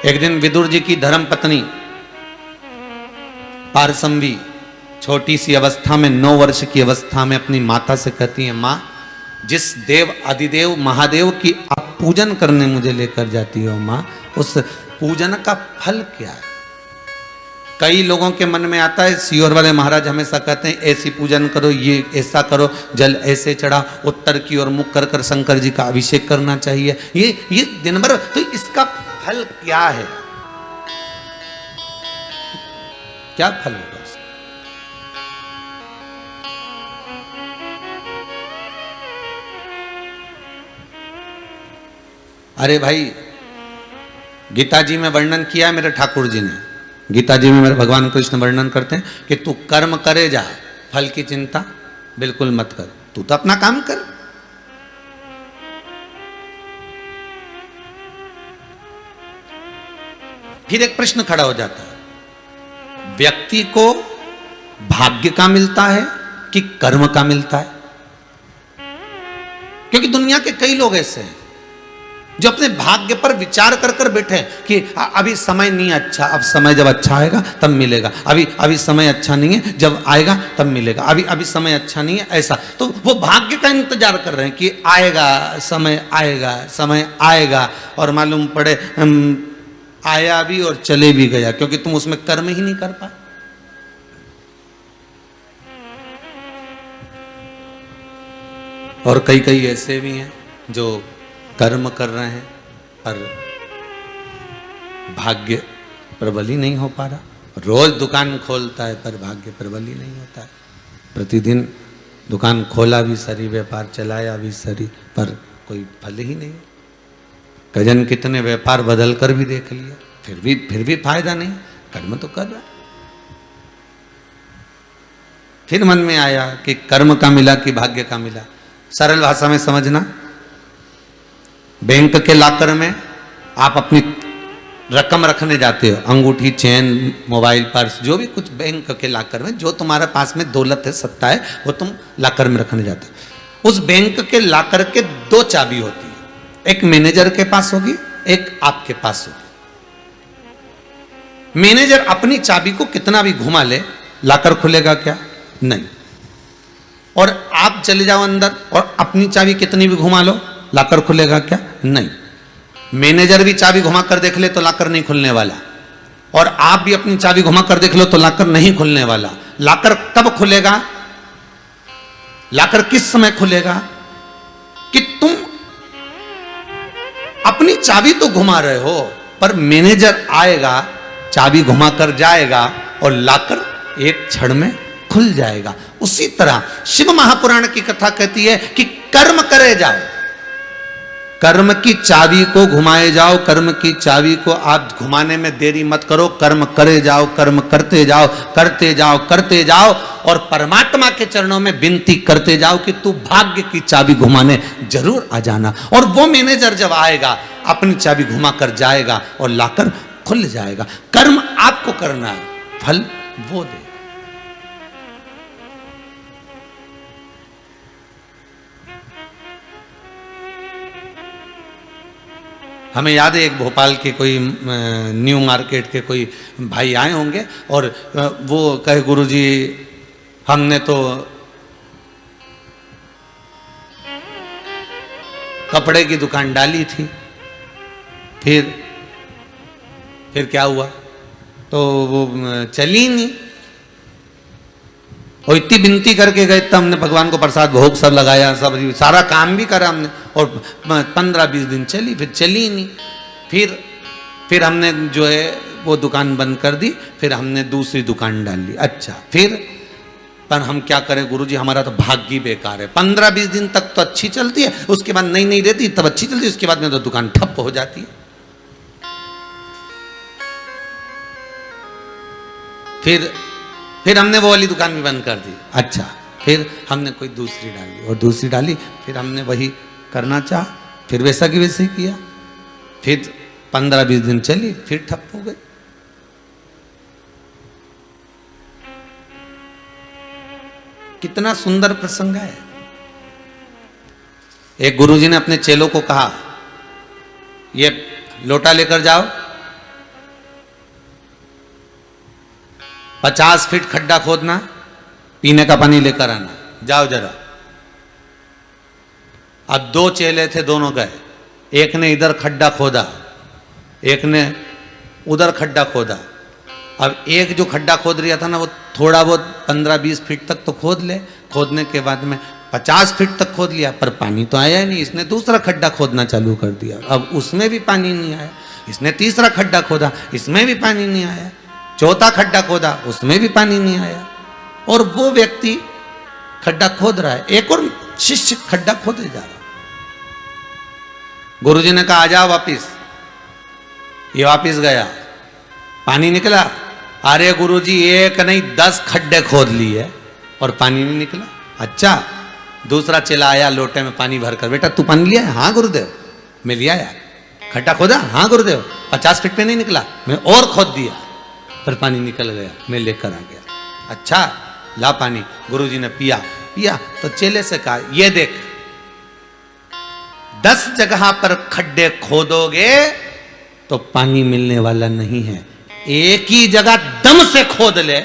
एक दिन विदुर जी की धर्म पत्नी पारसंवी छोटी सी अवस्था में 9 वर्ष की अवस्था में अपनी माता से कहती है, माँ जिस देव आदिदेव महादेव की आप पूजन करने मुझे लेकर जाती हो माँ, उस पूजन का फल क्या है? कई लोगों के मन में आता है, सीहोर वाले महाराज हमेशा कहते हैं ऐसी पूजन करो, ये ऐसा करो, जल ऐसे चढ़ा, उत्तर की ओर मुख कर कर शंकर जी का अभिषेक करना चाहिए, ये दिन भर, तो इसका फल क्या है? क्या फल होगा उसका? अरे भाई, गीता जी में वर्णन किया है मेरे ठाकुर जी ने, गीता जी में मेरे भगवान कृष्ण वर्णन करते हैं कि तू कर्म करे जा, फल की चिंता बिल्कुल मत कर, तू तो अपना काम कर। फिर एक प्रश्न खड़ा हो जाता है, व्यक्ति को भाग्य का मिलता है कि कर्म का मिलता है? क्योंकि दुनिया के कई लोग ऐसे हैं जो अपने भाग्य पर विचार कर कर बैठे कि अभी समय नहीं अच्छा, अब समय जब अच्छा आएगा तब मिलेगा, अभी समय अच्छा नहीं है, जब आएगा तब मिलेगा, अभी समय अच्छा नहीं है, ऐसा। तो वो भाग्य का इंतजार कर रहे हैं कि आएगा, समय आएगा, और मालूम पड़े आया भी और चले भी गया, क्योंकि तुम उसमें कर्म ही नहीं कर पाए। और कई ऐसे भी हैं जो कर्म कर रहे हैं पर भाग्य प्रबल ही नहीं हो पा रहा, रोज दुकान खोलता है पर भाग्य प्रबल ही नहीं होता है, प्रतिदिन दुकान खोला भी सरी, व्यापार चलाया भी सरी, पर कोई फल ही नहीं। कजन कितने व्यापार बदल कर भी देख लिया, फिर भी फायदा नहीं, कर्म तो कर रहा। फिर मन में आया कि कर्म का मिला कि भाग्य का मिला। सरल भाषा में समझना, बैंक के लॉकर में आप अपनी रकम रखने जाते हो, अंगूठी, चेन, मोबाइल, पर्स, जो भी कुछ बैंक के लॉकर में जो तुम्हारे पास में दौलत है, सत्ता है, वो तुम लॉकर में रखने जाते हो। उस बैंक के लॉकर के 2 चाबी होती है, एक मैनेजर के पास होगी, एक आपके पास होगी। मैनेजर अपनी चाबी को कितना भी घुमा ले, लॉकर खुलेगा क्या? नहीं। और आप चले जाओ अंदर और अपनी चाबी कितनी भी घुमा लो, लॉकर खुलेगा क्या? नहीं। मैनेजर भी चाबी घुमा कर देख ले तो लॉकर नहीं खुलने वाला, और आप भी अपनी चाबी घुमा कर देख लो तो लॉकर नहीं खुलने वाला। लॉकर कब खुलेगा? लॉकर किस समय खुलेगा? कि तुम अपनी चाबी तो घुमा रहे हो, पर मैनेजर आएगा, चाबी घुमा कर जाएगा और लॉकर एक क्षण में खुल जाएगा। उसी तरह शिव महापुराण की कथा कहती है कि कर्म करे जाओ, कर्म की चाबी को घुमाए जाओ, कर्म की चाबी को आप घुमाने में देरी मत करो, कर्म करे जाओ, कर्म करते जाओ, करते जाओ, करते जाओ, और परमात्मा के चरणों में विनती करते जाओ कि तू भाग्य की चाबी घुमाने जरूर आ जाना। और वो मैनेजर जब आएगा, अपनी चाबी घुमा कर जाएगा और लाकर खुल जाएगा। कर्म आपको करना है, फल वो दे। हमें याद है एक भोपाल के कोई न्यू मार्केट के कोई भाई आए होंगे और वो कहे, गुरुजी हमने तो कपड़े की दुकान डाली थी, फिर क्या हुआ? तो वो चली नहीं, और इतनी विनती करके गए, तब हमने भगवान को प्रसाद भोग सब लगाया, सब सारा काम भी करा हमने, और 15-20 दिन चली, फिर चली नहीं। फिर हमने जो है वो दुकान बंद कर दी, फिर हमने दूसरी दुकान डाल ली। अच्छा, फिर पर हम क्या करें गुरुजी, हमारा तो भाग्य बेकार है। 15-20 दिन तक तो अच्छी चलती है, उसके बाद नहीं रहती, तब अच्छी चलती है, उसके बाद में तो दुकान ठप हो जाती है। फिर हमने वो वाली दुकान भी बंद कर दी। अच्छा, फिर हमने कोई दूसरी डाली और दूसरी डाली, फिर हमने वही करना चाहा, फिर वैसा की वैसे किया, फिर 15-20 दिन चली, फिर ठप हो गई। कितना सुंदर प्रसंग है। एक गुरुजी ने अपने चेलों को कहा, ये लोटा लेकर जाओ 50 फीट खड्डा खोदना, पीने का पानी लेकर आना, जाओ जरा। अब 2 चेले थे, दोनों गए। एक ने इधर खड्डा खोदा, एक ने उधर खड्डा खोदा। अब एक जो खड्डा खोद रहा था ना, वो थोड़ा बहुत 15-20 फीट तक तो खोद ले। खोदने के बाद में 50 फीट तक खोद लिया, पर पानी तो आया ही नहीं। इसने दूसरा खड्डा खोदना चालू कर दिया, अब उसमें भी पानी नहीं आया। इसने तीसरा खड्डा खोदा, इसमें भी पानी नहीं आया। चौथा खड्डा खोदा, उसमें भी पानी नहीं आया। और वो व्यक्ति खड्डा खोद रहा है, एक और शिष्य खड्डा खोदे जा रहा। गुरुजी ने कहा, आ जाओ वापिस। ये वापिस गया, पानी निकला। अरे गुरुजी, एक नहीं 10 खड्डे खोद लिए और पानी नहीं निकला। अच्छा, दूसरा चेला आया, लोटे में पानी भरकर, बेटा तू पानी लिया है? हाँ गुरुदेव, मैं लिया यार। खड्डा खोदा? हाँ गुरुदेव। 50 फीट पे नहीं निकला, मैं और खोद दिया, पर पानी निकल गया, मैं लेकर आ गया। अच्छा, ला पानी। गुरुजी ने पिया। तो चेले से कहा, ये देख, 10 जगह पर खड्डे खोदोगे तो पानी मिलने वाला नहीं है। एक ही जगह दम से खोद ले,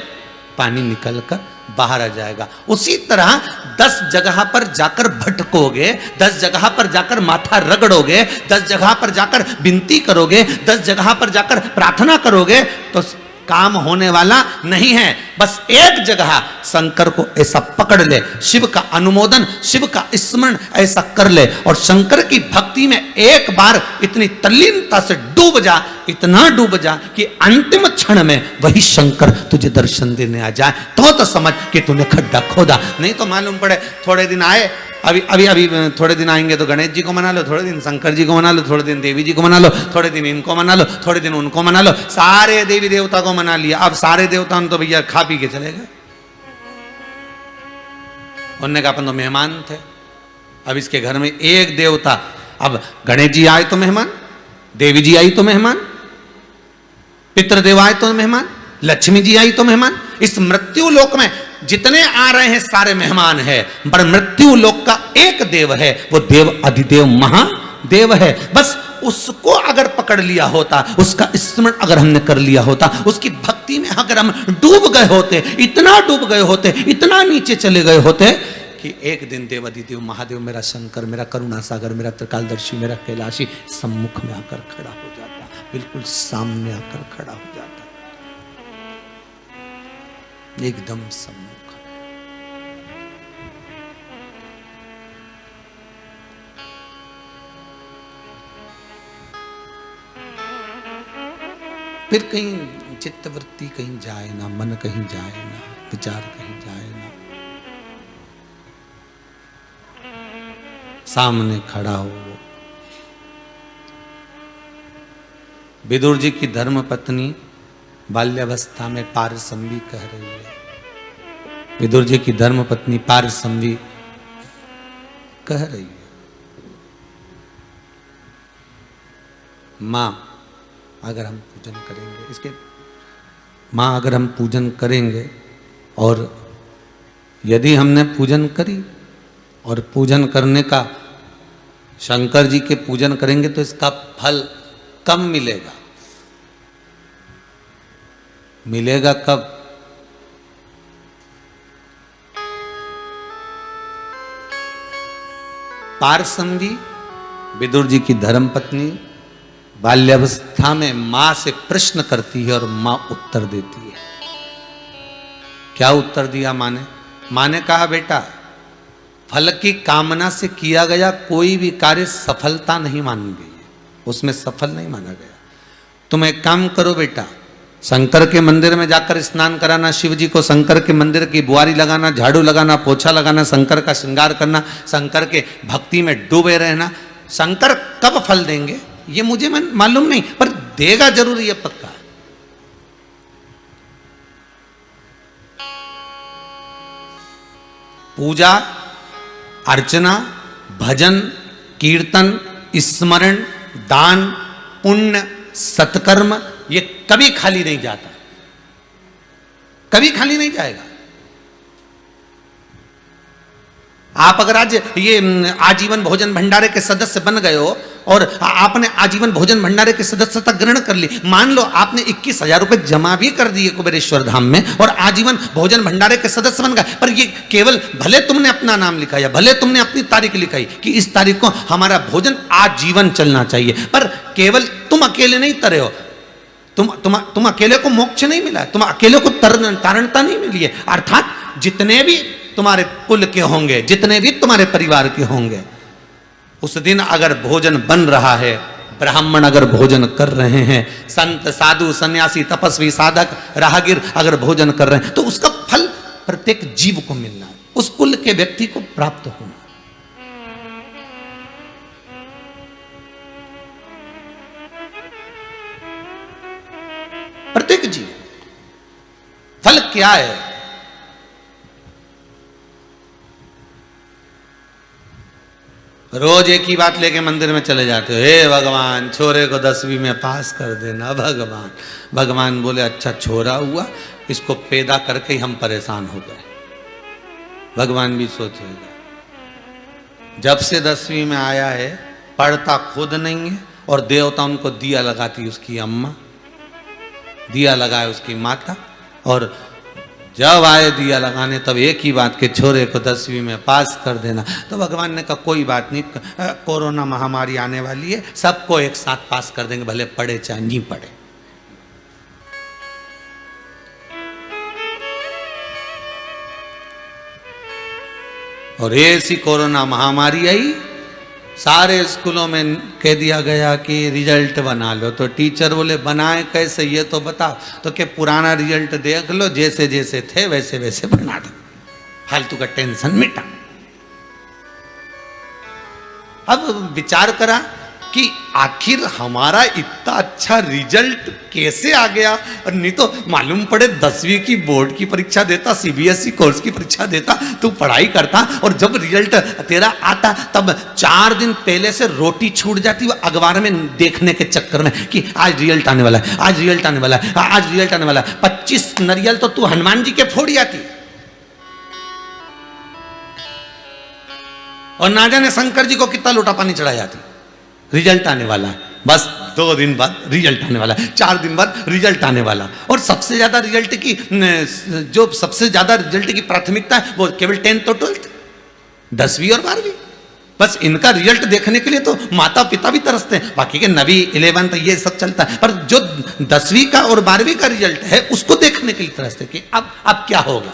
पानी निकलकर बाहर आ जाएगा। उसी तरह 10 जगह पर जाकर भटकोगे, 10 जगह पर जाकर माथा रगड़ोगे, 10 जगह पर जाकर विनती करोगे, 10 जगह पर जाकर प्रार्थना करोगे तो काम होने वाला नहीं है। बस एक जगह शंकर को ऐसा पकड़ ले, शिव का अनुमोदन, शिव का स्मरण ऐसा कर ले, और शंकर की भक्ति में एक बार इतनी तल्लीनता से डूब जा, इतना डूब जा कि अंतिम क्षण में वही शंकर तुझे दर्शन देने आ जाए, तो समझ कि तूने खड्डा खोदा। नहीं तो मालूम पड़े थोड़े दिन आए, अभी थोड़े दिन आएंगे तो गणेश जी को मना लो, थोड़े दिन शंकर जी को मना लो, थोड़े दिन देवी जी को मना लो, थोड़े दिन इनको मना लो, थोड़े दिन उनको मना लो। सारे देवी देवता को मना लिया। अब सारे देवता तो भैया खा पी के चले गए। उन्होंने कहा अपन तो मेहमान थे, अब इसके घर में एक देवता, अब गणेश जी आए तो मेहमान, देवी जी आई तो मेहमान, पितृदेव आए तो मेहमान, लक्ष्मी जी आई तो मेहमान। इस मृत्यु लोक में जितने आ रहे हैं सारे मेहमान है, पर मृत्यु लोक का एक देव है, वो देव अधिदेव महादेव है। बस उसको अगर पकड़ लिया होता, उसका स्मरण अगर हमने कर लिया होता, उसकी भक्ति में अगर हम डूब गए होते, इतना डूब गए होते, इतना नीचे चले गए होते कि एक दिन देव अधिदेव महादेव, मेरा शंकर, मेरा करुणा सागर, मेरा त्रिकालदर्शी, मेरा कैलाशी सम्मुख में आकर खड़ा हो जाता, बिल्कुल सामने आकर खड़ा हो जाता, एकदम सम्मुख। फिर कहीं चित्तवृत्ति कहीं जाए ना, मन कहीं जाए ना, विचार कहीं जाए ना, सामने खड़ा हो। विदुर जी की धर्म पत्नी बाल्यावस्था में पारसंवी कह रही है, विदुर जी की धर्म पत्नी पारसंवी कह रही है, मां अगर हम पूजन करेंगे, इसके मां अगर हम पूजन करेंगे, और यदि हमने पूजन करी और पूजन करने का, शंकर जी के पूजन करेंगे तो इसका फल कब मिलेगा? मिलेगा कब? पारसंवी विदुर जी की धर्मपत्नी बाल्यावस्था में मां से प्रश्न करती है और मां उत्तर देती है। क्या उत्तर दिया मां ने? मां ने कहा, बेटा फल की कामना से किया गया कोई भी कार्य सफलता नहीं मानी गई है, उसमें सफल नहीं माना गया। तुम एक काम करो बेटा, शंकर के मंदिर में जाकर स्नान कराना, शिव जी को शंकर के मंदिर की बुआरी लगाना, झाड़ू लगाना, पोछा लगाना, शंकर का श्रृंगार करना, शंकर के भक्ति में डूबे रहना। शंकर कब फल देंगे ये मुझे मालूम नहीं, पर देगा जरूर, ये पक्का। पूजा अर्चना, भजन, कीर्तन, स्मरण, दान, पुण्य, सत्कर्म, ये कभी खाली नहीं जाता, कभी खाली नहीं जाएगा। आप अगर आज ये आजीवन भोजन भंडारे के सदस्य बन गए हो और आपने आजीवन भोजन भंडारे की सदस्यता ग्रहण कर ली, मान लो आपने 21,000 रुपए जमा भी कर दिए कुबेरेश्वर धाम में और आजीवन भोजन भंडारे के सदस्य बन गए, पर ये केवल भले तुमने अपना नाम लिखा या भले तुमने अपनी तारीख लिखाई कि इस तारीख को हमारा भोजन आजीवन चलना चाहिए, पर केवल तुम अकेले नहीं तरे हो, तुम अकेले को मोक्ष नहीं मिला, तुम अकेले को तारणता नहीं मिली है। अर्थात जितने भी तुम्हारे कुल के होंगे, जितने भी तुम्हारे परिवार के होंगे, उस दिन अगर भोजन बन रहा है, ब्राह्मण अगर भोजन कर रहे हैं, संत साधु सन्यासी तपस्वी साधक राहगीर अगर भोजन कर रहे हैं, तो उसका फल प्रत्येक जीव को मिलना है, उस कुल के व्यक्ति को प्राप्त होना। प्रत्येक जीव फल क्या है? रोज एक ही बात लेके मंदिर में चले जाते हो, हे भगवान छोरे को 10वीं में पास कर देना भगवान। भगवान बोले अच्छा छोरा हुआ, इसको पैदा करके ही हम परेशान हो गए। भगवान भी सोचेगा, जब से 10वीं में आया है पढ़ता खुद नहीं है और देवता उनको दिया लगाती उसकी अम्मा, दिया लगाए उसकी माता, और जब आए दिया लगाने तब एक ही बात के छोरे को 10वीं में पास कर देना। तो भगवान ने कहा कोई बात नहीं, कोरोना महामारी आने वाली है, सबको एक साथ पास कर देंगे, भले पढ़े चाहे नहीं पढ़े। और ऐसी कोरोना महामारी आई, सारे स्कूलों में कह दिया गया कि रिजल्ट बना लो। तो टीचर बोले बनाए कैसे ये तो बताओ, तो क्या पुराना रिजल्ट देख लो, जैसे जैसे थे वैसे वैसे बना दो, फालतू का टेंशन मिटा। अब विचार करा कि आखिर हमारा इतना अच्छा रिजल्ट कैसे आ गया, और नहीं तो मालूम पड़े 10वीं की बोर्ड की परीक्षा देता, सीबीएसई कोर्स की परीक्षा देता, तू पढ़ाई करता और जब रिजल्ट तेरा आता तब 4 दिन पहले से रोटी छूट जाती वो अखबार में देखने के चक्कर में कि आज रिजल्ट आने वाला है, आज रिजल्ट आने वाला है, आज रिजल्ट आने वाला है। 25 नारियल तो तू हनुमान जी के फोड़ जाती, और ना जाने शंकर जी को कितना लोटा पानी चढ़ा जाती। रिजल्ट आने वाला है, बस 2 दिन बाद रिजल्ट आने वाला है, 4 दिन बाद रिजल्ट आने वाला, और सबसे ज्यादा रिजल्ट की जो सबसे ज्यादा रिजल्ट की प्राथमिकता है वो केवल 10th और 12th, 10वीं और 12वीं। बस इनका रिजल्ट देखने के लिए तो माता पिता भी तरसते हैं, बाकी के 9वीं 11th ये सब चलता है, पर जो 10वीं का और 12वीं का रिजल्ट है उसको देखने के लिए तरसते कि अब क्या होगा।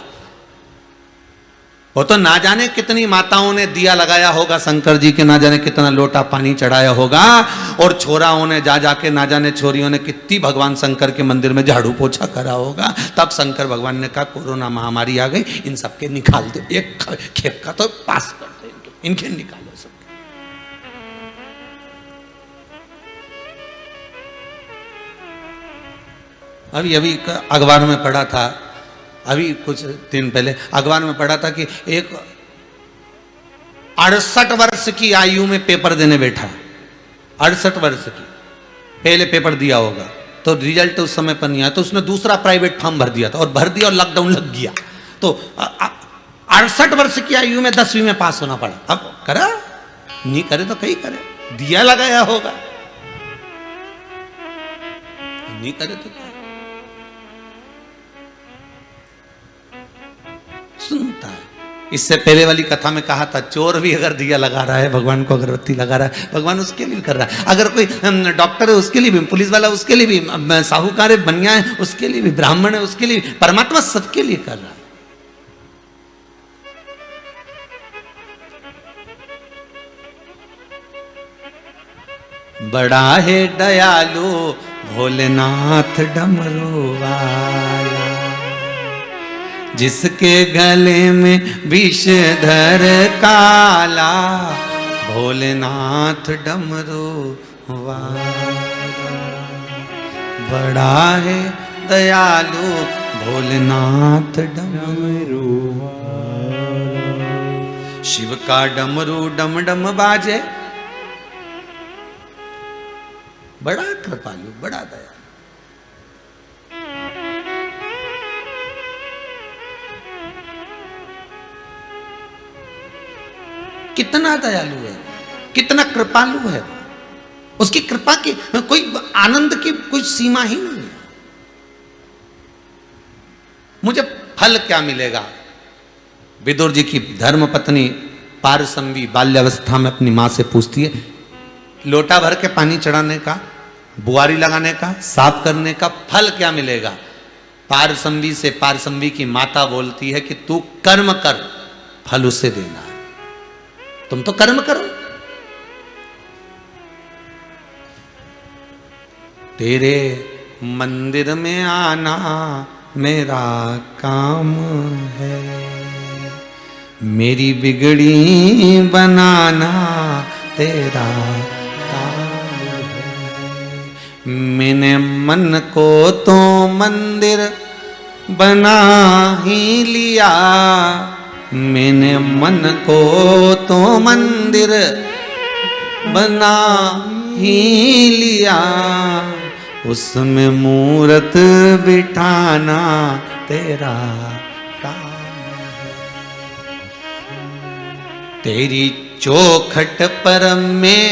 वो तो ना जाने कितनी माताओं ने दिया लगाया होगा शंकर जी के, ना जाने कितना लोटा पानी चढ़ाया होगा, और छोराओं ने जा जाके ना जाने छोरियों ने कितनी भगवान शंकर के मंदिर में झाड़ू पोछा करा होगा। तब शंकर भगवान ने कहा कोरोना महामारी आ गई, इन सबके निकाल दो, एक खेप का तो पास कर दो, इनके निकालो सब। अभी अखबार में पढ़ा था, अभी कुछ दिन पहले अखबार में पढ़ा था कि एक 68 वर्ष की आयु में पेपर देने बैठा, 68 वर्ष की, पहले पेपर दिया होगा तो रिजल्ट उस समय पर नहीं आया, तो उसने दूसरा प्राइवेट फॉर्म भर दिया था, और भर दिया और लॉकडाउन लग गया, तो 68 वर्ष की आयु में 10वीं में पास होना पड़ा। अब करा नहीं करे तो कहीं करे, दिया लगाया होगा, नहीं करे तो क्या सुनता है। इससे पहले वाली कथा में कहा था चोर भी अगर दिया लगा रहा है, भगवान को अगरबत्ती लगा रहा है, भगवान उसके लिए भी कर रहा है। अगर कोई डॉक्टर है उसके लिए भी, पुलिस वाला उसके लिए भी, साहूकार है बनिया है उसके लिए भी, ब्राह्मण है उसके लिए भी, परमात्मा सबके लिए कर रहा है। बड़ा है दयालु भोलेनाथ डमरू वाला, जिसके गले में विषधर काला, भोलेनाथ डमरू वाला। बड़ा है दयालु भोलेनाथ डमरू वाला। शिव का डमरू डम डम बाजे, बड़ा कृपालु, बड़ा दयालु। कितना दयालु है, कितना कृपालु है। उसकी कृपा की कोई आनंद की कोई सीमा ही नहीं है। मुझे फल क्या मिलेगा? विदुर जी की धर्म पत्नी पारसंवी बाल्यावस्था में अपनी मां से पूछती है, लोटा भर के पानी चढ़ाने का, बुआरी लगाने का, साफ करने का फल क्या मिलेगा? पारसंवी से पारसंवी की माता बोलती है कि तू कर्म कर, फल उसे देना है। तुम तो कर्म करो। तेरे मंदिर में आना मेरा काम है, मेरी बिगड़ी बनाना तेरा काम है। मैंने मन को तो मंदिर बना ही लिया, मैंने मन को तो मंदिर बना ही लिया, उसमें मूरत बिठाना तेरा काम है। तेरी चौखट पर मैं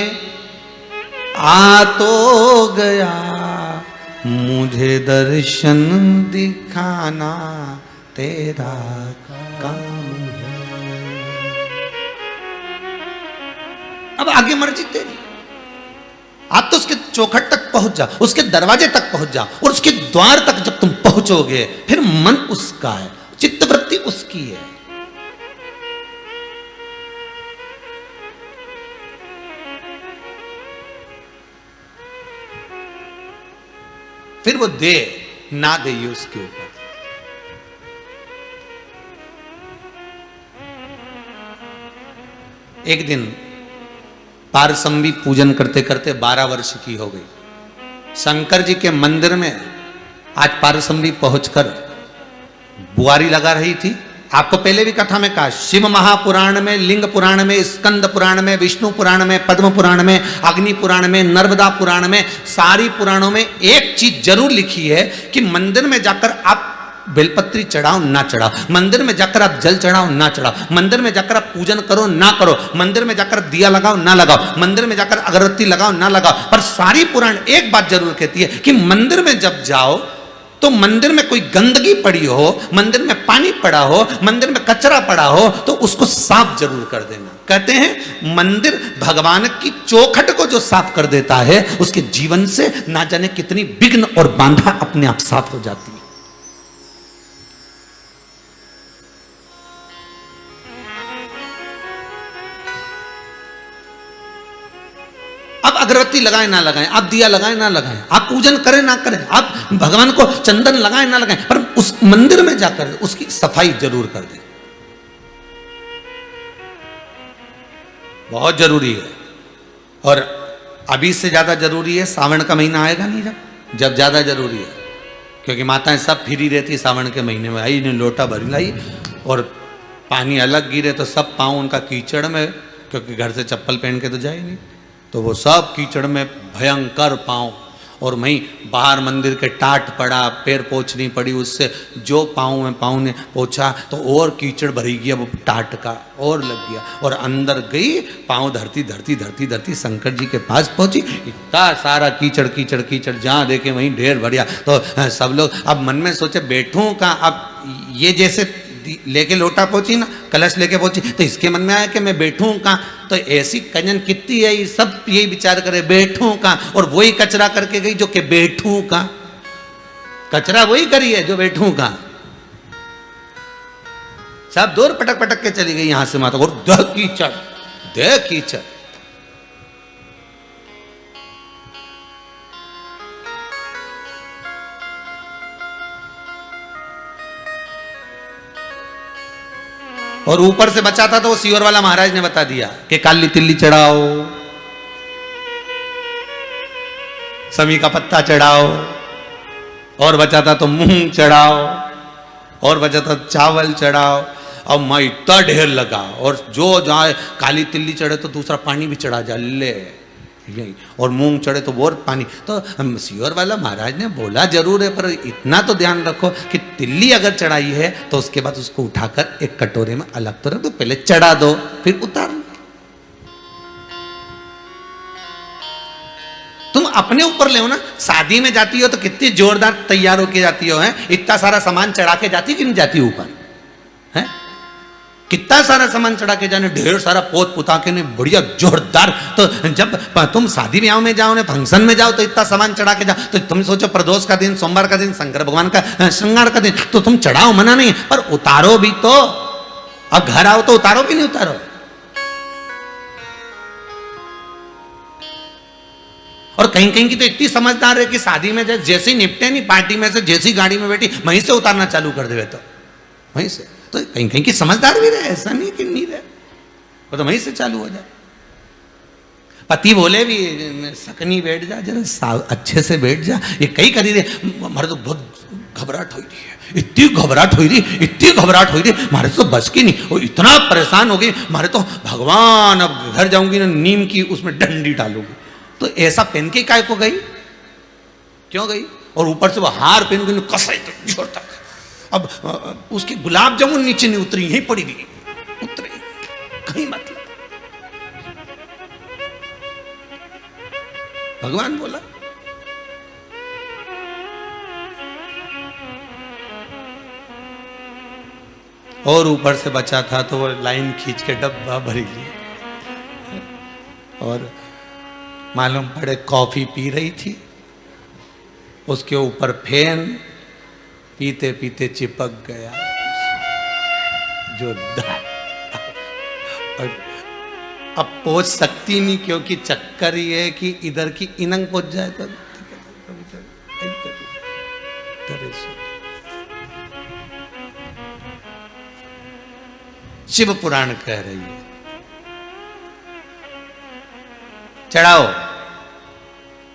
आ तो गया, मुझे दर्शन दिखाना तेरा काम है। अब आगे मर्जी तेरी। आप तो उसके चौखट तक पहुंच जा, उसके दरवाजे तक पहुंच जा, और उसके द्वार तक जब तुम पहुंचोगे फिर मन उसका है, चित्तवृत्ति उसकी है। फिर वो दे ना दे ये उसके ऊपर। एक दिन पारसंवी पूजन करते करते 12 वर्ष की हो गई। शंकर जी के मंदिर में आज पारसंवी पहुंचकर बुआरी लगा रही थी। आपको पहले भी कथा में कहा, शिव महापुराण में, लिंग पुराण में, स्कंद पुराण में, विष्णु पुराण में, पद्म पुराण में, अग्नि पुराण में, नर्मदा पुराण में, सारी पुराणों में एक चीज जरूर लिखी है कि मंदिर में जाकर आप बेलपत्री चढ़ाओ ना चढ़ाओ, मंदिर में जाकर आप जल चढ़ाओ ना चढ़ाओ, मंदिर में जाकर आप पूजन करो ना करो, मंदिर में जाकर दिया लगाओ ना लगाओ, मंदिर में जाकर अगरबत्ती लगाओ ना लगाओ। पर सारी पुराण एक बात जरूर कहती है कि मंदिर में जब जाओ तो मंदिर में कोई गंदगी पड़ी हो, मंदिर में पानी पड़ा हो, मंदिर में कचरा पड़ा हो तो उसको साफ जरूर कर देना। कहते हैं मंदिर भगवान की चौखट को जो साफ कर देता है उसके जीवन से ना जाने कितनी विघ्न और बाधा अपने आप साफ हो जाती है। आप अगरबत्ती लगाएं ना लगाएं, आप दिया लगाएं ना लगाएं, आप पूजन करें ना करें, आप भगवान को चंदन लगाएं ना लगाएं, पर उस मंदिर में जाकर उसकी सफाई जरूर कर दें। बहुत जरूरी है। और अभी से ज्यादा जरूरी है सावन का महीना आएगा नहीं, जब ज्यादा जरूरी है, क्योंकि माताएं सब फ्री रहती सावन के महीने में। आई ने लोटा भरी लाई और पानी अलग गिरे तो सब पाँव उनका कीचड़ में, क्योंकि घर से चप्पल पहन के तो जाए नहीं, तो वो सब कीचड़ में भयंकर पाँव। और वहीं बाहर मंदिर के टाट पड़ा, पैर पोंछनी पड़ी, उससे जो पाँव में पाँव ने पोंछा तो और कीचड़ भरी गया, वो टाट का और लग गया। और अंदर गई, पाँव धरती धरती धरती धरती शंकर जी के पास पहुंची, इतना सारा कीचड़ कीचड़ कीचड़, जहाँ देखे वहीं ढेर भरिया। तो सब लोग अब मन में सोचे बैठूं कहाँ। अब ये जैसे लेके लोटा पहुंची ना, कलश लेके पहुंची, तो इसके मन में आया कि मैं बैठूं कहाँ। तो ऐसी कंजन कितनी है, ये सब यही विचार करे बैठूं कहाँ। और वही कचरा करके गई जो कि बैठूं कहाँ, कचरा वही करी है जो बैठूं कहाँ। सब दूर पटक पटक के चली गई यहां से माता, और दह कीचड़ दह कीचड़। और ऊपर से बचा था तो वो सीवर वाला महाराज ने बता दिया कि काली तिल्ली चढ़ाओ, समी का पत्ता चढ़ाओ, और बचा था तो मूंग चढ़ाओ, और बचा था चावल चढ़ाओ। और मैं इतना ढेर लगा, और जो जाए काली तिल्ली चढ़े तो दूसरा पानी भी चढ़ा जा ले, यही, और मूंग चढ़े तो और पानी। तो सीवर वाला महाराज ने बोला जरूर है, पर इतना तो ध्यान रखो कि तिल्ली अगर चढ़ाई है तो उसके बाद उसको उठाकर एक कटोरे में अलग तो रख दो, पहले चढ़ा दो फिर उतार लो। अपने ऊपर ले ना, शादी में जाती हो तो कितनी जोरदार तैयार होके जाती हो, है इतना सारा सामान चढ़ा के जाती कि नहीं जाती ऊपर, है कितना सारा सामान चढ़ा के जाने, ढेर सारा पोत पुता के ने बढ़िया जोरदार। तो जब तुम शादी ब्याह में जाओ ने फंक्शन में जाओ तो इतना सामान चढ़ा के जाओ, तो तुम सोचो प्रदोष का दिन, सोमवार का दिन, शंकर भगवान का श्रृंगार का दिन, तो तुम चढ़ाओ, मना नहीं, पर उतारो भी तो। अब घर आओ तो उतारो भी नहीं उतारो। और कहीं कहीं की तो इतनी समझदार है कि शादी में जैसे ही निपटे नहीं, पार्टी में से जैसी गाड़ी में बैठी वहीं से उतारना चालू कर देवे, तो वहीं से। तो कहीं कहीं की समझदार भी रहे, ऐसा नहीं कि नहीं रहे, वो तो वहीं से चालू हो जाए। पति बोले भी सकनी बैठ जा, जरा अच्छे से बैठ जा, ये कई करी दे, मारे तो बहुत घबराहट हो रही है, इतनी घबराहट हो रही, इतनी घबराहट हो रही, मारे तो बस की नहीं, और इतना परेशान हो गई, मारे तो भगवान अब घर जाऊंगी ना नीम की उसमें डंडी डालूंगी। तो ऐसा पहन के काय को गई, क्यों गई? और ऊपर से वो हार पहन के कसा जोर तक, अब उसकी गुलाब जामुन नीचे नहीं उतरी, यहीं पड़ी गई, उतरी कहीं मतलब। भगवान बोला और ऊपर से बचा था तो वो लाइन खींच के डब्बा भरी ली, और मालूम पड़े कॉफी पी रही थी, उसके ऊपर फैन, पीते पीते चिपक गया जोरदार। अब पहुंच सकती नहीं, क्योंकि चक्कर ये है कि इधर की इनंग पहुंच जाए तो शिव पुराण कह रही है चढ़ाओ,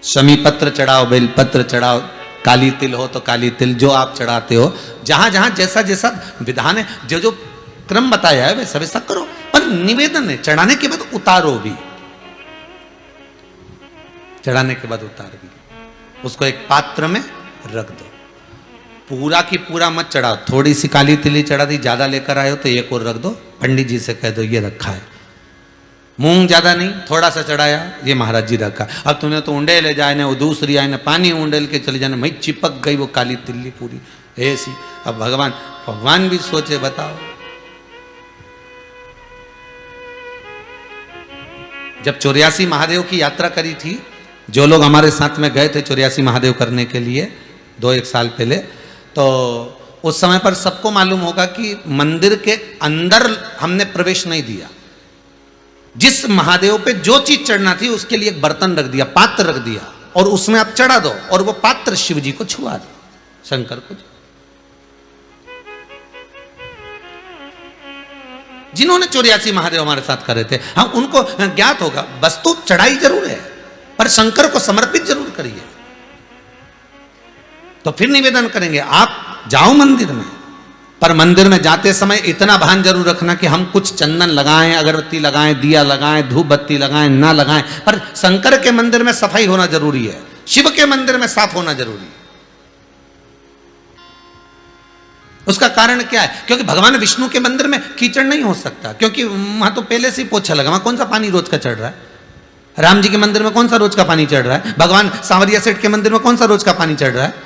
शमी पत्र चढ़ाओ, बेलपत्र चढ़ाओ, काली तिल हो तो काली तिल, जो आप चढ़ाते हो, जहां जहां जैसा जैसा विधान है, जो जो क्रम बताया है वैसा वैसा करो, पर निवेदन है, चढ़ाने के बाद उतारो भी, चढ़ाने के बाद उतार भी, उसको एक पात्र में रख दो। पूरा की पूरा मत चढ़ाओ, थोड़ी सी काली तिली चढ़ा दी, ज्यादा लेकर आए हो तो एक और रख दो, पंडित जी से कह दो ये रखा है। मूंग ज्यादा नहीं, थोड़ा सा चढ़ाया, ये महाराज जी रखा। अब तुमने तो ऊंडे ले जाए ना, वो दूसरी आए ना, पानी ऊंडेल के चले जाने, मैं चिपक गई वो काली तिल्ली पूरी ऐसी। अब भगवान भी सोचे, बताओ जब 84 महादेव की यात्रा करी थी, जो लोग हमारे साथ में गए थे 84 महादेव करने के लिए 2-1 साल पहले, तो उस समय पर सबको मालूम होगा कि मंदिर के अंदर हमने प्रवेश नहीं दिया। जिस महादेव पे जो चीज चढ़ना थी उसके लिए एक बर्तन रख दिया, पात्र रख दिया, और उसमें आप चढ़ा दो, और वो पात्र शिव जी को छुआ दो, शंकर को। जिन्होंने 84 महादेव हमारे साथ करे थे, हाँ उनको ज्ञात होगा, वस्तु चढ़ाई जरूर है पर शंकर को समर्पित जरूर करिए। तो फिर निवेदन करेंगे, आप जाओ मंदिर में, पर मंदिर में जाते समय इतना भान जरूर रखना कि हम कुछ चंदन लगाएं, अगरबत्ती लगाएं, दिया लगाएं, धूप बत्ती लगाएं, ना लगाएं, पर शंकर के मंदिर में सफाई होना जरूरी है, शिव के मंदिर में साफ होना जरूरी है। उसका कारण क्या है? क्योंकि भगवान विष्णु के मंदिर में कीचड़ नहीं हो सकता, क्योंकि वहां तो पहले से ही पोछा लगा, वहां कौन सा पानी रोज का चढ़ रहा है? राम जी के मंदिर में कौन सा रोज का पानी चढ़ रहा है? भगवान सांवरिया सेठ के मंदिर में कौन सा रोज का पानी चढ़ रहा है?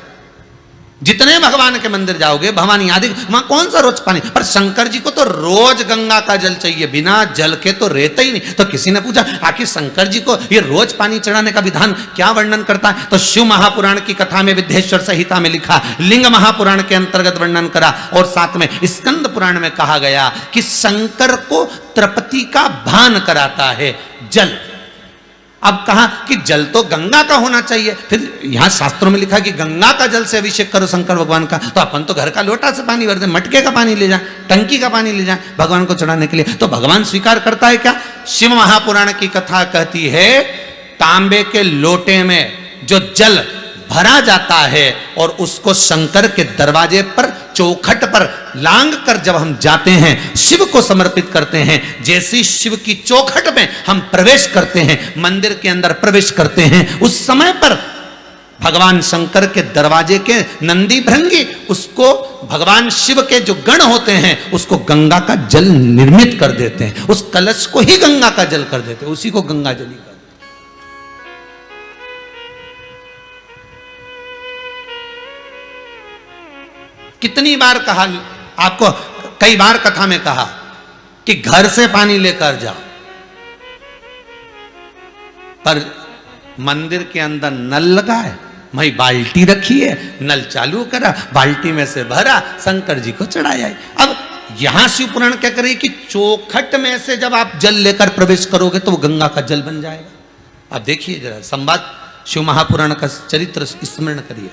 जितने भगवान के मंदिर जाओगे, भवानी आदि, वहां कौन सा रोज पानी? पर शंकर जी को तो रोज गंगा का जल चाहिए, बिना जल के तो रहते ही नहीं। तो किसी ने पूछा, आखिर शंकर जी को ये रोज पानी चढ़ाने का विधान क्या वर्णन करता है? तो शिव महापुराण की कथा में विद्येश्वर संहिता में लिखा, लिंग महापुराण के अंतर्गत वर्णन करा, और साथ में स्कंद पुराण में कहा गया कि शंकर को तृप्ति का भान कराता है जल। अब कहा कि जल तो गंगा का होना चाहिए, फिर यहां शास्त्रों में लिखा कि गंगा का जल से अभिषेक करो शंकर भगवान का। तो अपन तो घर का लोटा से पानी भर दे, मटके का पानी ले जाए, टंकी का पानी ले जाए भगवान को चढ़ाने के लिए, तो भगवान स्वीकार करता है क्या? शिव महापुराण की कथा कहती है, तांबे के लोटे में जो जल भरा जाता है और उसको शंकर के दरवाजे पर, चौखट पर लांग कर जब हम जाते हैं, शिव को समर्पित करते हैं, जैसी शिव की चौखट में हम प्रवेश करते हैं, मंदिर के अंदर प्रवेश करते हैं, उस समय पर भगवान शंकर के दरवाजे के नंदी भृंगी उसको भगवान शिव के जो गण होते हैं उसको गंगा का जल निर्मित कर देते हैं, उस कलश को ही गंगा का जल कर देते हैं, उसी को गंगा जल कर देते हैं। कितनी बार कहा आपको, कई बार कथा में कहा कि घर से पानी लेकर जाओ, पर मंदिर के अंदर नल लगा है, वही बाल्टी रखी है, नल चालू करा, बाल्टी में से भरा, शंकर जी को चढ़ाया। अब यहां शिव पुराण क्या करे कि चौखट में से जब आप जल लेकर प्रवेश करोगे तो वो गंगा का जल बन जाएगा। अब देखिए जरा संवाद शिव महापुराण का चरित्र स्मरण करिए।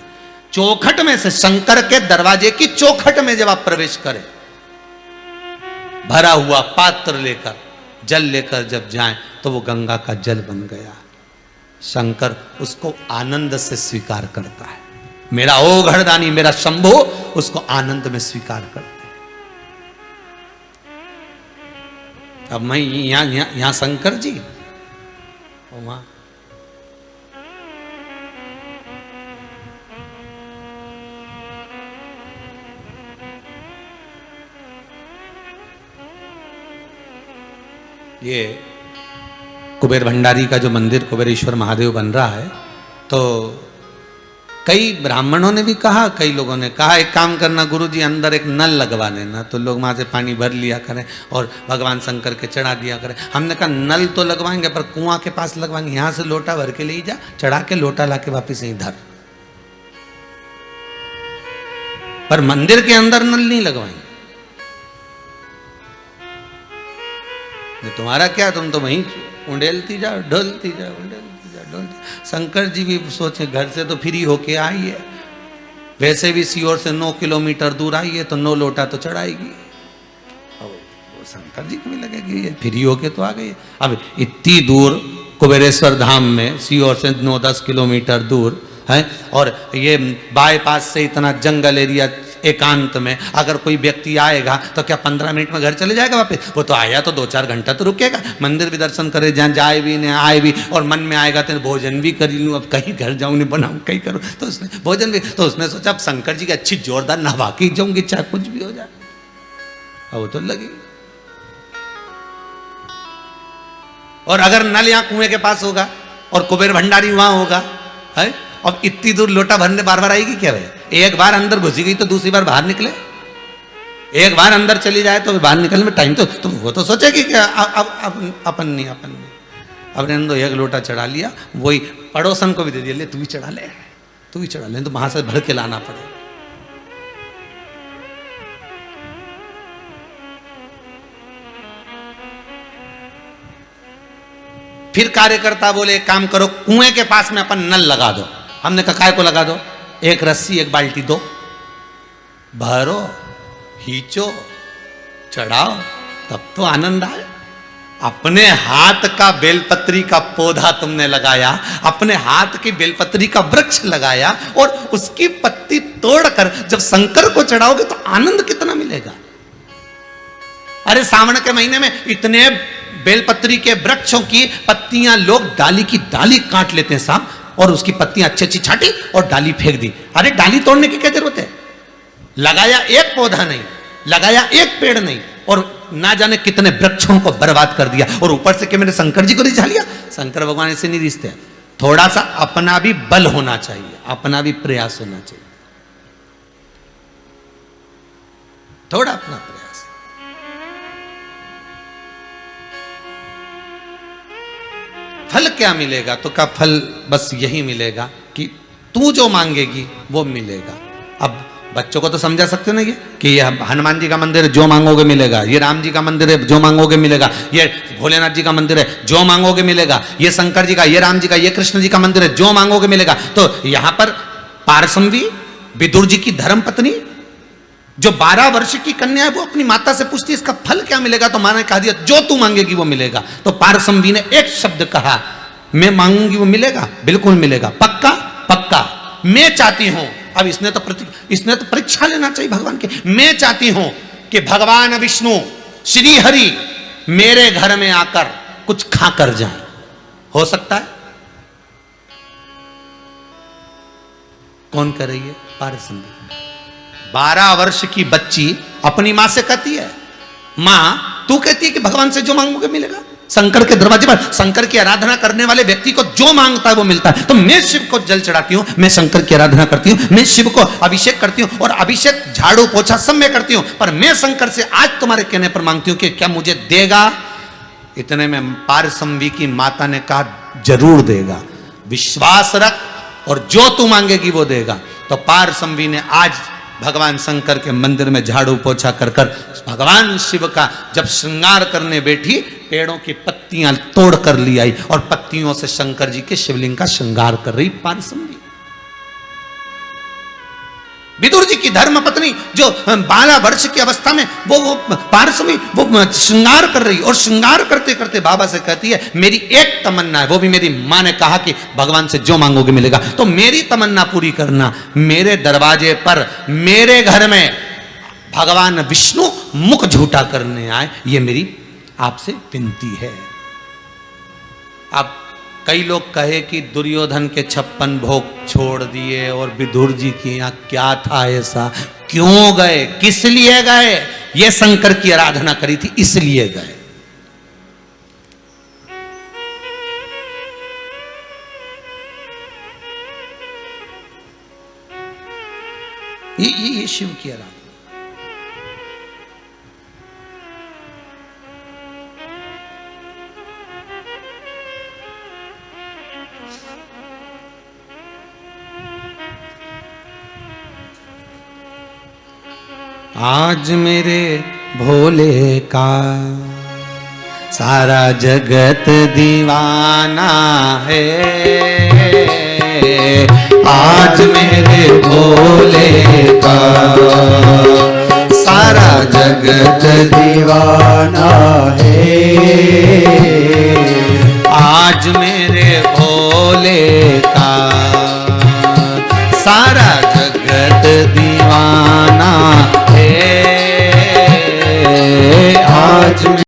चौखट में से, शंकर के दरवाजे की चौखट में जब आप प्रवेश करें, भरा हुआ पात्र लेकर, जल लेकर जब जाएं तो वो गंगा का जल बन गया। शंकर उसको आनंद से स्वीकार करता है। मेरा ओ घड़दानी, मेरा शंभो उसको आनंद में स्वीकार करता है। अब मैं यहां शंकर जी और वहां ये कुबेर भंडारी का जो मंदिर कुबेरेश्वर महादेव बन रहा है, तो कई ब्राह्मणों ने भी कहा, कई लोगों ने कहा एक काम करना गुरुजी, अंदर एक नल लगवा देना, तो लोग वहां से पानी भर लिया करें और भगवान शंकर के चढ़ा दिया करें। हमने कहा नल तो लगवाएंगे पर कुआं के पास लगवाएंगे, यहां से लोटा भर के ले जा, चढ़ा के लोटा ला के वापिस यहीं धर, पर मंदिर के अंदर नल नहीं लगवाएंगे। तुम्हारा क्या, तुम तो वहीं उंडेलती जाओ, ढोलती जाओ, उंडेलती जाओ, ढोलती। शंकर जी भी सोचे घर से तो फ्री होके आई है, वैसे भी सीहोर से 9 किलोमीटर दूर आई है, तो 9 लोटा तो चढ़ाएगी। अब वो शंकर जी को भी लगेगी ये फ्री होके तो आ गई है। अब इतनी दूर कुबेरेश्वर धाम में, सीहोर से 9-10 किलोमीटर दूर है, और ये बाईपास से इतना जंगल एरिया एकांत में, अगर कोई व्यक्ति आएगा तो क्या 15 मिनट में घर चले जाएगा वापस? वो तो आया तो 2-4 घंटा तो रुकेगा, मंदिर भी दर्शन करे, जहाँ जाए भी नहीं आए भी, और मन में आएगा तो भोजन भी कर लूँ, अब कहीं घर जाऊँ नहीं बनाऊँ कहीं करूँ, तो उसने भोजन भी, तो उसने सोचा अब शंकर जी की अच्छी जोरदार नहा के जाऊंगी, चाहे कुछ भी हो जाए। अब वो तो लगी। और अगर नल यहाँ कुएं के पास होगा और कुबेर भंडारी वहां होगा, है, अब इतनी दूर लोटा भरने बार बार आएगी क्या भाई? एक बार अंदर घुसी गई तो दूसरी बार बाहर निकले, एक बार अंदर चली जाए तो बाहर निकलने में टाइम तो वो तो सोचेगी कि अब अपन नहीं, अब ने तो एक लोटा चढ़ा लिया, वही पड़ोसन को भी दे दिया, ले तू भी चढ़ा ले, तू भी चढ़ा ले, तो वहां से भर के लाना पड़े। फिर कार्यकर्ता बोले एक काम करो, कुएं के पास में अपन नल लगा दो। हमने कहा काय को लगा दो? एक रस्सी एक बाल्टी दो, भरो, खींचो, चढ़ाओ, तब तो आनंद आए। अपने हाथ का बेलपत्री का पौधा तुमने लगाया, अपने हाथ की बेलपत्री का वृक्ष लगाया, और उसकी पत्ती तोड़कर जब शंकर को चढ़ाओगे तो आनंद कितना मिलेगा। अरे सावन के महीने में इतने बेलपत्री के वृक्षों की पत्तियां लोग डाली की डाली काट लेते हैं साहब, और उसकी पत्तियां अच्छी अच्छी छाटी और डाली फेंक दी। अरे डाली तोड़ने की क्या जरूरत है? लगाया एक पौधा नहीं, लगाया एक पेड़ नहीं, और ना जाने कितने वृक्षों को बर्बाद कर दिया, और ऊपर से कि मैंने शंकर जी को रिझा लिया। शंकर भगवान ऐसे नहीं रिझते। थोड़ा सा अपना भी बल होना चाहिए, अपना भी प्रयास होना चाहिए, थोड़ा अपना प्रयास। फल क्या मिलेगा? तो का फल बस यही मिलेगा कि तू जो मांगेगी वो मिलेगा। अब बच्चों को तो समझा सकते हो ना, ये कि ये हनुमान जी का मंदिर है, जो मांगोगे मिलेगा, ये राम जी का मंदिर है, जो मांगोगे मिलेगा, ये भोलेनाथ जी का मंदिर है, जो मांगोगे मिलेगा, ये शंकर जी का, ये राम जी का, ये कृष्ण जी का मंदिर है, जो मांगोगे मिलेगा। तो यहां पर पारसमवी विदुर जी की धर्म पत्नी जो 12 वर्ष की कन्या है, वो अपनी माता से पूछती है इसका फल क्या मिलेगा? तो मां ने कहा दिया जो तू मांगेगी वो मिलेगा। तो पारसमवी ने एक शब्द कहा, मैं मांगूंगी वो मिलेगा, बिल्कुल मिलेगा, पक्का पक्का, मैं चाहती हूं। अब इसने तो परीक्षा लेना चाहिए भगवान के। मैं चाहती हूं कि भगवान विष्णु श्री हरि मेरे घर में आकर कुछ खा कर जाए। हो सकता है? कौन कर रही है? पारसमवी। 12 वर्ष की बच्ची अपनी मां से कहती है, मां तू कहती है कि भगवान से जो मांगोगे मिलेगा, शंकर के दरवाजे पर शंकर की आराधना करने वाले व्यक्ति को जो मांगता है वो मिलता है। तो मैं शिव को जल चढ़ाती हूँ, मैं शंकर की आराधना करती हूँ, मैं शिव को अभिषेक करती हूँ और अभिषेक झाड़ू पोछा सब मैं करती हूँ, पर मैं शंकर से आज तुम्हारे कहने पर मांगती हूँ कि क्या मुझे देगा। इतने में पारसमवी की माता ने कहा जरूर देगा, विश्वास रख और जो तू मांगेगी वो देगा। तो पारसमवी ने आज भगवान शंकर के मंदिर में झाड़ू पोछा कर कर भगवान शिव का जब श्रृंगार करने बैठी, पेड़ों की पत्तियां तोड़ कर ली आई और पत्तियों से शंकर जी के शिवलिंग का श्रृंगार कर रही पारसमवी। विदुर जी की धर्म पत्नी जो 12 वर्ष की अवस्था में वो पारसमवी वो श्रृंगार कर रही और श्रृंगार करते करते बाबा से कहती है मेरी एक तमन्ना है, वो भी मेरी माँ ने कहा कि भगवान से जो मांगोगे मिलेगा, तो मेरी तमन्ना पूरी करना, मेरे दरवाजे पर मेरे घर में भगवान विष्णु मुख झूठा करने आए, ये मेरी आपसे विनती है। अब कई लोग कहे कि दुर्योधन के 56 भोग छोड़ दिए और विदुर जी के यहाँ क्या था ऐसा, क्यों गए, किस लिए गए, ये शंकर की आराधना करी थी इसलिए गए। ये शिव की आराधना। आज मेरे भोले का सारा जगत दीवाना है, आज मेरे भोले